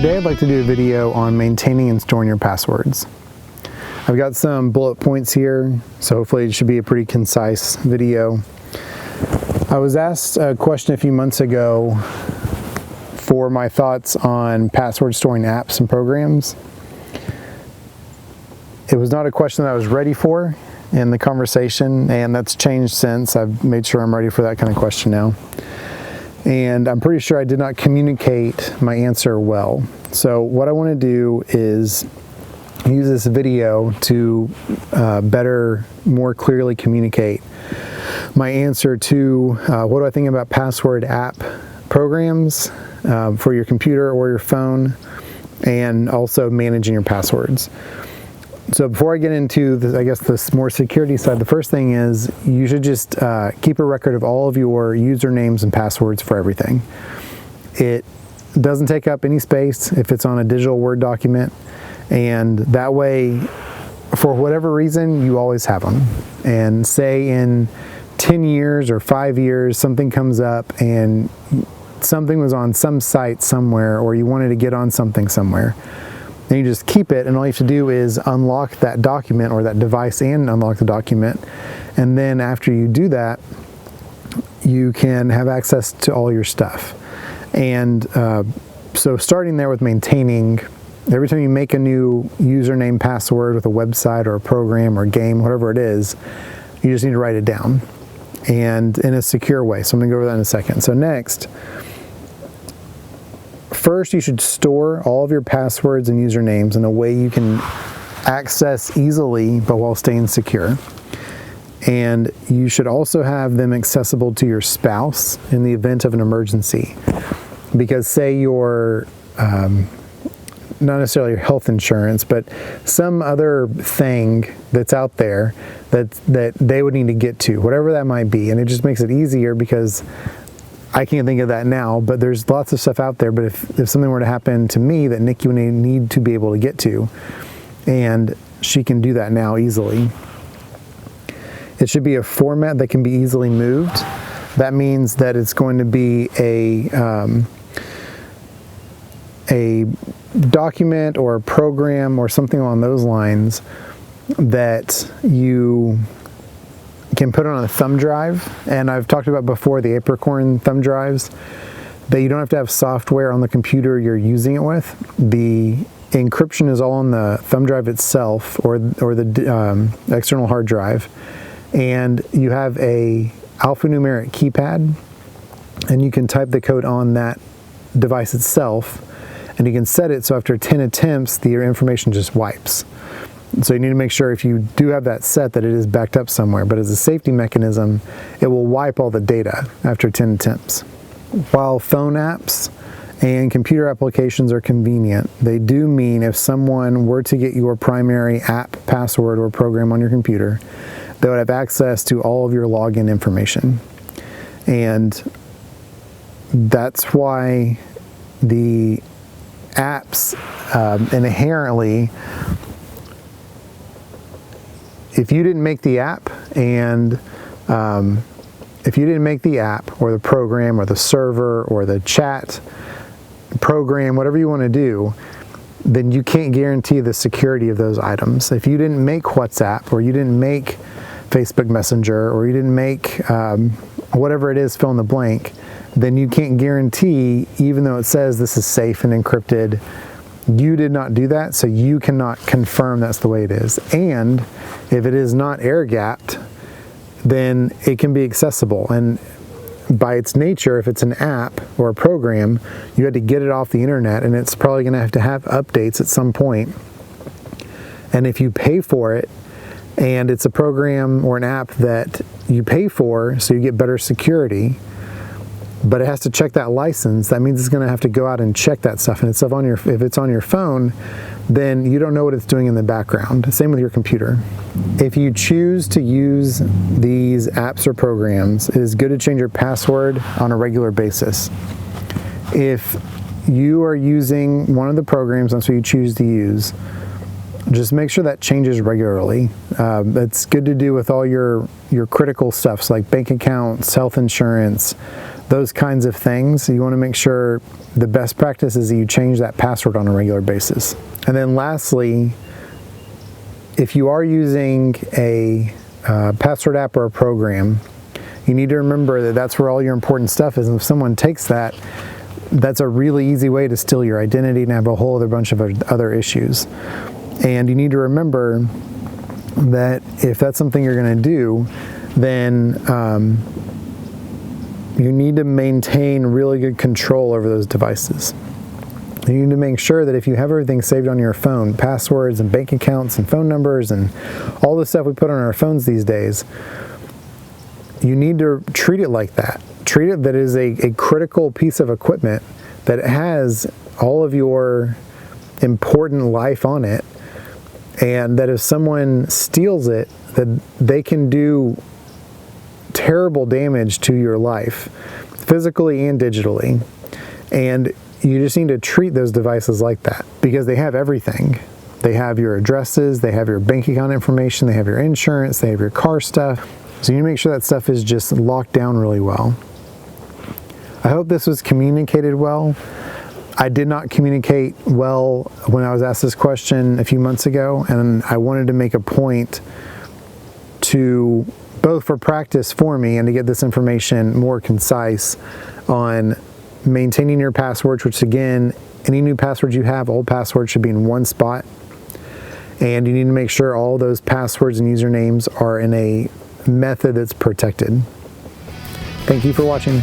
Today I'd like to do a video on maintaining and storing your passwords. I've got some bullet points here, so hopefully it should be a pretty concise video. I was asked a question a few months ago for my thoughts on password storing apps and programs. It was not a question that I was ready for in the conversation, and that's changed since. I've made sure I'm ready for that kind of question now. And I'm pretty sure I did not communicate my answer well. So what I want to do is use this video to better, more clearly communicate my answer to what do I think about password app programs for your computer or your phone, and also managing your passwords. So before I get into the more security side, the first thing is you should just keep a record of all of your usernames and passwords for everything. It doesn't take up any space if it's on a digital Word document, and that way, for whatever reason, you always have them. And say in 10 years or 5 years, something comes up and something was on some site somewhere, or you wanted to get on something somewhere. Then you just keep it, and all you have to do is unlock that document or that device and unlock the document. And then after you do that, you can have access to all your stuff. And so starting there with maintaining, every time you make a new username, password with a website or a program or game, whatever it is, you just need to write it down, and in a secure way. So I'm gonna go over that in a second. So next, first, you should store all of your passwords and usernames in a way you can access easily, but while staying secure. And you should also have them accessible to your spouse in the event of an emergency. Because say your, not necessarily your health insurance, but some other thing that's out there that they would need to get to, whatever that might be. And it just makes it easier because I can't think of that now, but there's lots of stuff out there. But if something were to happen to me that Nikki would need to be able to get to, and she can do that now easily. It should be a format that can be easily moved. That means that it's going to be a document or a program or something along those lines that you can put it on a thumb drive. And I've talked about before the Apricorn thumb drives, that you don't have to have software on the computer you're using it with. The encryption is all on the thumb drive itself, or the external hard drive, and you have a alphanumeric keypad, and you can type the code on that device itself, and you can set it so after 10 attempts your information just wipes. So you need to make sure, if you do have that set, that it is backed up somewhere. But as a safety mechanism, it will wipe all the data after 10 attempts. While phone apps and computer applications are convenient, they do mean if someone were to get your primary app, password, or program on your computer, they would have access to all of your login information. And that's why the apps inherently, if you didn't make the app, and if you didn't make the app or the program or the server or the chat program, whatever you want to do, then you can't guarantee the security of those items. If you didn't make WhatsApp, or you didn't make Facebook Messenger, or you didn't make whatever it is, fill in the blank, then you can't guarantee, even though it says this is safe and encrypted, you did not do that, so you cannot confirm that's the way it is. And if it is not air-gapped, then it can be accessible. And by its nature, if it's an app or a program, you had to get it off the internet, and it's probably going to have updates at some point. And if you pay for it, and it's a program or an app that you pay for, so you get better security, but it has to check that license, that means it's going to have to go out and check that stuff. And if it's on your phone, then you don't know what it's doing in the background. Same with your computer. If you choose to use these apps or programs, it is good to change your password on a regular basis. If you are using one of the programs, that's what you choose to use, just make sure that changes regularly. That's good to do with all your critical stuff, so like bank accounts, health insurance, those kinds of things. You want to make sure the best practice is that you change that password on a regular basis. And then lastly, if you are using a password app or a program, you need to remember that that's where all your important stuff is. And if someone takes that, that's a really easy way to steal your identity and have a whole other bunch of other issues. And you need to remember that if that's something you're going to do, then you need to maintain really good control over those devices. You need to make sure that if you have everything saved on your phone, passwords and bank accounts and phone numbers and all the stuff we put on our phones these days, you need to treat it like that. Treat it that it is a critical piece of equipment that has all of your important life on it, and that if someone steals it, that they can do terrible damage to your life, physically and digitally. And you just need to treat those devices like that, because they have everything. They have your addresses, they have your bank account information, they have your insurance, they have your car stuff. So you need to make sure that stuff is just locked down really well. I hope this was communicated well. I did not communicate well when I was asked this question a few months ago, and I wanted to make a point to, both for practice for me and to get this information more concise on maintaining your passwords, which again, any new passwords you have, old passwords should be in one spot. And you need to make sure all those passwords and usernames are in a method that's protected. Thank you for watching.